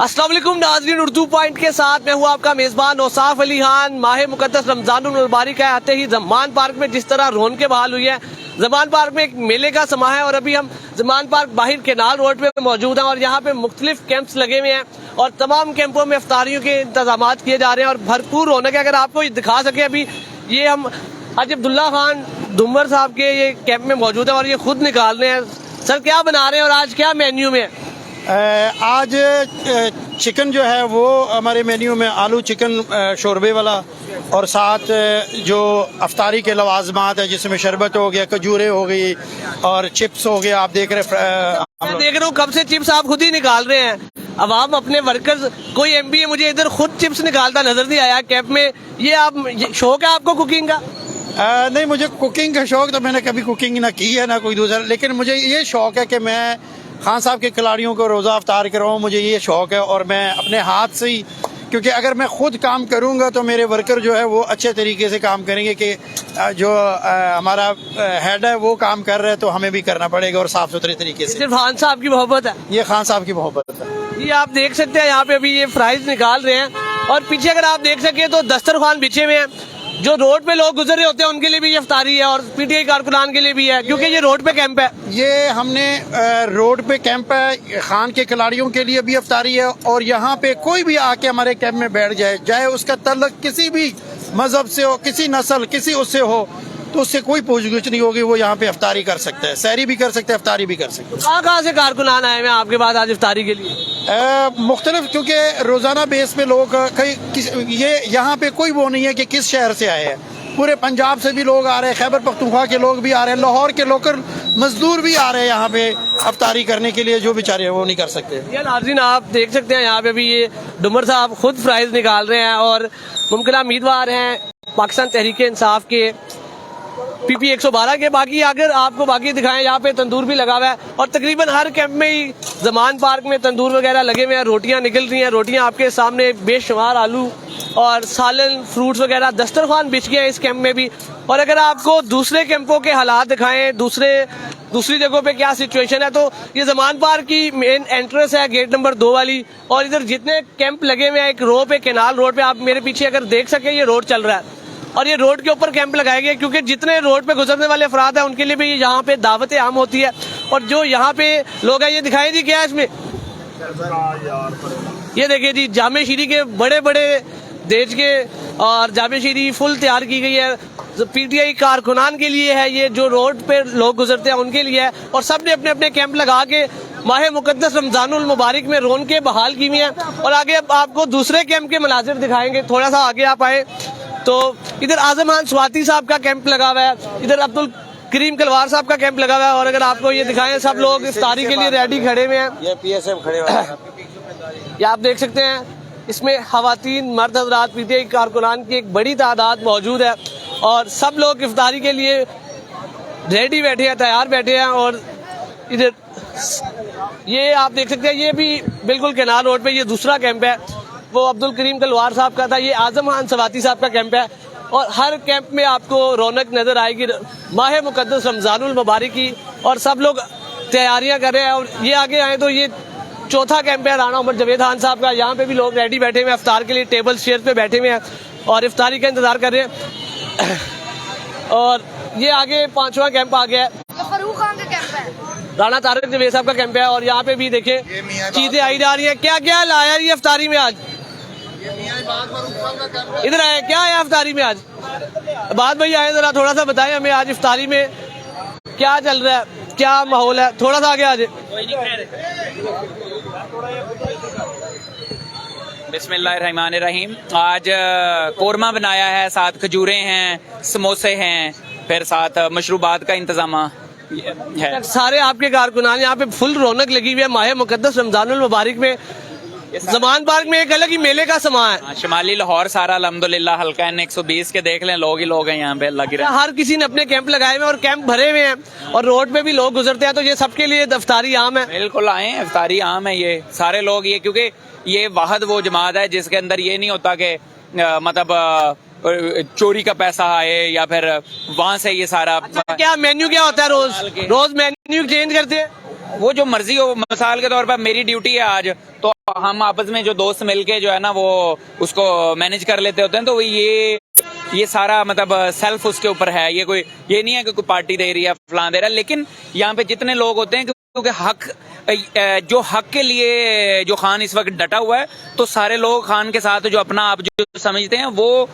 अस्सलाम वालेकुम नाज़रीन, उर्दू पॉइंट के साथ मैं हूँ आपका मेज़बान औसाफ अली खान। माह मुक़द्दस रमज़ानुल मुबारक है, आते ही ज़मान पार्क में जिस तरह रौनकें बहाल हुई है। ज़मान पार्क में एक मेले का समा है और अभी हम ज़मान पार्क बाहर केनाल रोड पे मौजूद हैं और यहाँ पे मुख्तलिफ कैंप्स लगे हुए हैं और तमाम कैंपों में इफ्तारियों के इंतजाम किए जा रहे हैं और भरपूर रौनक है। अगर आपको दिखा सके, अभी ये हम हाजी अब्दुल्ला खान दुम्बर साहब के ये कैंप में मौजूद है और ये खुद निकाल रहे हैं। सर, क्या बना रहे हैं और आज क्या मेन्यू में है? आज चिकन जो है वो हमारे मेन्यू में आलू चिकन शोरबे वाला और साथ जो अफ्तारी के लवाजमात है जिसमें शरबत हो गया, खजूरें हो गई और चिप्स हो गया। आप देख रहे हूँ कब से चिप्स आप खुद ही निकाल रहे हैं। अब आप अपने वर्कर्स, कोई एमपी है मुझे इधर खुद चिप्स निकालता नजर नहीं आया कैंप में। ये शौक है आपको कुकिंग का? नहीं, मुझे कुकिंग का शौक तो मैंने कभी कुकिंग ना की है ना कोई दूसरा, लेकिन मुझे ये शौक है कि मैं खान साहब के खिलाड़ियों को रोज़ा अफ्तार कराऊँ। मुझे ये शौक है और मैं अपने हाथ से ही, क्योंकि अगर मैं खुद काम करूँगा तो मेरे वर्कर जो है वो अच्छे तरीके से काम करेंगे कि जो हमारा हेड है वो काम कर रहा है तो हमें भी करना पड़ेगा और साफ सुथरे तरीके से। सिर्फ खान साहब की मोहब्बत है? ये खान साहब की मोहब्बत है। ये आप देख सकते हैं यहाँ पे अभी ये फ्राइज निकाल रहे हैं और पीछे अगर आप देख सके तो दस्तरखान बिछे हुए हैं। जो रोड पे लोग गुजर रहे होते हैं उनके लिए भी ये इफ्तारी है और पीटीआई कारकुनान के लिए भी है, क्योंकि ये रोड पे कैंप है। ये हमने रोड पे कैंप है, खान के खिलाड़ियों के लिए भी इफ्तारी है और यहाँ पे कोई भी आके हमारे कैंप में बैठ जाए, चाहे उसका तल्लुक किसी भी मजहब से हो, किसी नस्ल, किसी उससे हो, तो उससे कोई पूछगिछ नहीं होगी। वो यहाँ पे इफ्तारी कर सकता है, सहरी भी कर सकता है, इफ्तारी भी कर सकता है। कहाँ से कारकुनान आए हैं आपके पास आज इफ्तारी के लिए? मुख्तलिफ, क्योंकि रोजाना बेस पे लोग ये यहाँ पे कोई वो नहीं है कि किस शहर से आए हैं। पूरे पंजाब से भी लोग आ रहे हैं, खैबर पख्तूनख्वा के लोग भी आ रहे हैं, लाहौर के लोकल मजदूर भी आ रहे हैं यहाँ पे इफ्तारी करने के लिए, जो बेचारे वो नहीं कर सकते। ये नाज़रीन आप देख सकते हैं यहाँ पे भी ये डुमर साहब खुद फ्राइज निकाल रहे हैं और मुमकिन उम्मीदवार हैं पाकिस्तान तहरीक इंसाफ के PP 112 के। बाकी अगर आपको बाकी दिखाएं, यहाँ पे तंदूर भी लगा हुआ है और तकरीबन हर कैंप में ही ज़मान पार्क में तंदूर वगैरह लगे हुए हैं। रोटियां निकल रही हैं, रोटियां आपके सामने, बेशुमार आलू और सालन, फ्रूट्स वगैरह, दस्तरखान बिछ गए हैं इस कैंप में भी। और अगर आपको दूसरे कैंपों के हालात दिखाएं, दूसरी जगहों पे क्या सिचुएशन है, तो ये ज़मान पार्क की मेन एंट्रेंस है, गेट नंबर 2 वाली। और इधर जितने कैंप लगे हुए हैं एक रो पे, केनाल रोड पे, आप मेरे पीछे अगर देख सके ये रोड चल रहा है और ये रोड के ऊपर कैंप लगाए गए क्योंकि जितने रोड पे गुजरने वाले अफराद हैं उनके लिए भी यहाँ पे दावत आम होती है। और जो यहाँ पे लोग हैं, ये दिखाई दी क्या है इसमें, ये देखिए जी, जामे शीरी के बड़े बड़े देश के और जामे शीरी फुल तैयार की गई है। पीटीआई कारकुनान के लिए है ये, जो रोड पे लोग गुजरते हैं उनके लिए है। और सब ने अपने अपने कैंप लगा के माह मुक़द्दस रमज़ानुल मुबारक में रौनकें बहाल की हुई हैं। और आगे आपको दूसरे कैंप के मनाजिर दिखाएंगे, थोड़ा सा आगे आप आए तो इधर आजम खान स्वाति साहब का कैंप लगा हुआ है, इधर अब्दुल करीम कलवार साहब का कैंप लगा हुआ है। और अगर आपको ये दिखाएं, सब लोग इफ्तारी के लिए रेडी खड़े हुए हैं। ये PSF खड़े हुए हैं, ये आप देख सकते हैं, इसमें खवातीन, मर्द हज़रात, पीटीआई कारकुनान की एक बड़ी तादाद मौजूद है और सब लोग इफ्तारी के लिए रेडी बैठे हैं, तैयार बैठे हैं। और इधर ये आप देख सकते हैं, ये भी बिल्कुल केनाल रोड पे ये दूसरा कैंप है, वो अब्दुल करीम कलवार साहब का था। ये आजम खान स्वाति साहब का कैंप है और हर कैंप में आपको रौनक नजर आएगी माह मुक़द्दस रमज़ानुल मुबारक की। और सब लोग तैयारियां कर रहे हैं। और ये आगे आए तो ये चौथा कैंप है राना उमर जवेद खान साहब का। यहाँ पे भी लोग रेडी बैठे हुए हैं, इफ्तार के लिए टेबल चेयर पे बैठे हुए हैं और इफ्तारी का इंतजार कर रहे हैं। और ये आगे 5वां कैंप आ गया है, फरूक खान का कैंप है, राना तारिक जवेद साहब का कैंप है। और यहाँ पे भी देखें चीजें आई जा रही है। क्या क्या लाया ये इफ्तारी में आज? इधर आए, क्या है इफ्तारी में आज? बात भाई आए, जरा थोड़ा सा बताएं हमें आज इफ्तारी में क्या चल रहा है, क्या माहौल है? थोड़ा सा आगे आ जाए। बिस्मिल्लाहिर्रहमानिर्रहीम। आज कोरमा बनाया है, साथ खजूरें हैं, समोसे हैं, फिर साथ मशरूबात का इंतजाम है। सारे आपके कारकुनान, यहाँ पे फुल रौनक लगी हुई है माह मुक़द्दस रमज़ानुल मुबारक में। ज़मान पार्क में एक अलग ही मेले का समा है। शुमाली लाहौर सारा अल्हम्दुलिल्लाह हल्का है, 120 के देख लें, लोग ही लोग हैं यहाँ पे लगे रहे। हर किसी ने अपने कैंप लगाए हुए और कैंप भरे हुए हैं और रोड पे भी लोग गुजरते हैं, तो ये सबके लिए इफ्तारी आम है। बिल्कुल आए, इफ्तारी आम है, ये सारे लोग, ये क्योंकि ये वाहद वो जमात है जिसके अंदर ये नहीं होता कि मतलब चोरी का पैसा आए या फिर वहाँ से ये सारा। क्या मेन्यू क्या होता है? रोज मेन्यू चेंज करते हैं? वो जो मर्जी हो, मिसाल के तौर पर मेरी ड्यूटी है आज, तो हम आपस में जो दोस्त मिलके जो है ना वो उसको मैनेज कर लेते होते हैं। तो ये सारा मतलब सेल्फ उसके ऊपर है, ये नहीं है कि कोई पार्टी दे रही है, फलां दे रहा है। लेकिन यहाँ पे जितने लोग होते हैं, क्योंकि हक के लिए जो खान इस वक्त डटा हुआ है, तो सारे लोग खान के साथ जो अपना आप जो समझते हैं वो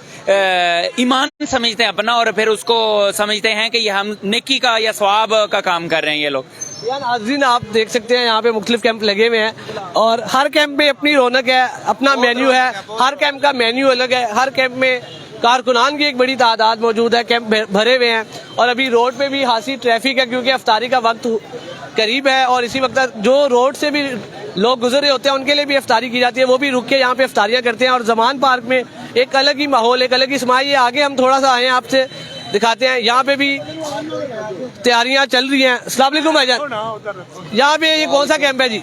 ईमान समझते हैं अपना, और फिर उसको समझते हैं कि ये हम नेकी का या सवाब का काम कर रहे हैं ये लोग। यार नाज़रीन, आप देख सकते हैं यहाँ पे मुख्तलिफ कैंप लगे हुए हैं और हर कैंप में अपनी रौनक है, अपना मेन्यू है। हर कैंप का मेन्यू अलग है। हर कैंप में कारकुनान की एक बड़ी तादाद मौजूद है। कैंप भरे हुए हैं और अभी रोड पे भी खासी ट्रैफिक है, क्योंकि अफ्तारी का वक्त करीब है और इसी वक्त जो रोड से भी लोग गुजर रहे होते हैं उनके लिए भी अफ्तारी की जाती है। वो भी रुक के यहाँ पे अफ्तारियाँ करते हैं और जमान पार्क में एक अलग ही माहौल, एक अलग ही समाई है। आगे हम थोड़ा सा आए हैं, आपसे दिखाते हैं। यहाँ पे भी तैयारियां चल रही हैं। अस्सलाम वालेकुम भाईजान, यहाँ पे ये कौन सा कैंप है जी?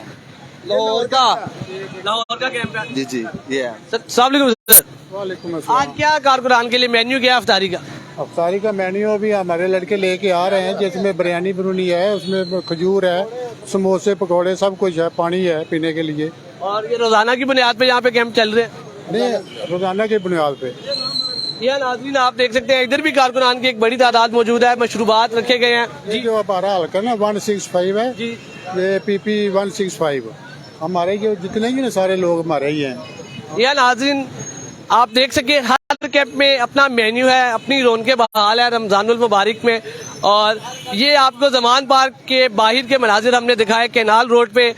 लाहौर का कैंप है जी जी, ये अस्सलाम वालेकुम सर। वालेकुम आज क्या कारकुनान के लिए मेन्यू क्या है अफ्तारी का? अफ्तारी का मेन्यू अभी हमारे लड़के लेके आ रहे हैं, जिसमें बिरयानी बुरूनी है, उसमें खजूर है, समोसे पकौड़े सब कुछ है, पानी है पीने के लिए। और ये रोजाना की बुनियाद पे यहाँ पे कैंप चल रहे हैं? नहीं, रोजाना की बुनियाद पे। यह नाज़रीन आप देख सकते हैं, इधर भी कारकुनान की एक बड़ी तादाद मौजूद है। मशरूबात रखे गए हैं जी, जो हमारा हल्का ना 165 है जी। ये PP 165 हमारे जो जितने भी ना सारे लोग हमारे ही हैं। यह नाज़रीन आप देख सके हर कैंप में अपना मेन्यू है, अपनी रौनकें बहाल है रमजानुल मुबारक में। और ये आपको जमान पार्क के बाहर के मनाजिर हमने दिखाए। कैनाल रोड पे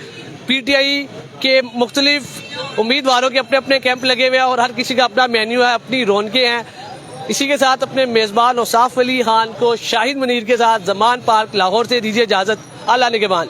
PTI के मुख्तलिफ उम्मीदवारों के अपने अपने कैंप लगे हुए हैं और हर किसी का अपना मेन्यू है, अपनी रौनकें हैं। इसी के साथ अपने मेज़बान औसाफ अली खान को शाहिद मुनीर के साथ जमान पार्क लाहौर से दीजिए इजाज़त। अल्लाह निगहबान।